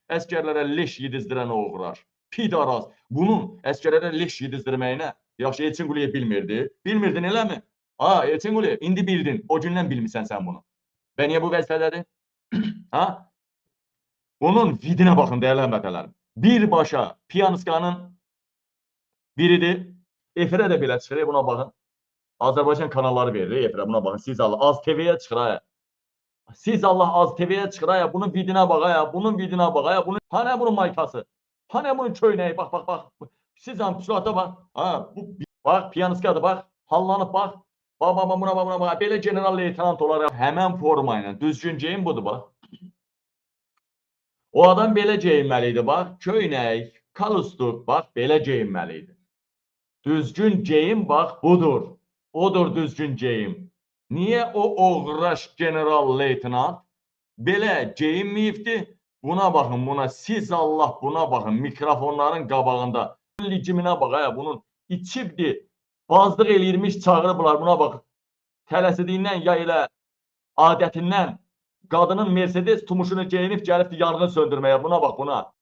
Əskərlərə leş yedizdirən oğrar. Pidaraz. Bunun əskərlərə leş yedizdirməyinə yaxşı Elçin Quliyev bilmirdi. Bilmirdin eləmi? Ha, Elçin Quliyev, indi bildin. O gündən bilmirsən sən bunu. Və niyə bu vəzifədədir? Ha? Bunun vidinə baxın, dəyərli həmvətənlərim. Birbaşa Piyaniskanın biridir. Efirə də belə çıxır, buna baxın. Azərbaycan kanalları verir efirə, buna baxın. Siz Allah, Az TV-yə çıxır aya. Siz Allah, Az TV-yə çıxır aya. Bunun vidinə bax aya, bunun vidinə bax aya. Hani bunun maykası? Hani bunun köynəyi? Bax, bax, bax. Siz surata bax. Ha, bu bax, Piyaniskadır, bax. Hallanıb bax. Bax, bax, buna bax, buna bax. Belə general leytenant olaraq həmən forma ilə düzgün geyim budur, bax. O adam belə geyinməli idi, bax. Köynək, kalustuk, bax, belə geyinməli idi. Düzgün geyim, bax, budur. Odur düzgün geyim. Niyə o oğraş general leytenant belə geyinməyibdi? Buna baxın, buna. Siz Allah, buna baxın. Mikrofonların qabağında. Ligiminə bax, hə, bunun içibdi. Bazlıq eləyirmiş, çağırıblar, buna bax. Tələsidiyindən ya elə adətindən qadının Mercedes tumuşunu geyinib gəlibdi yanğın söndürməyə. Buna bax, buna.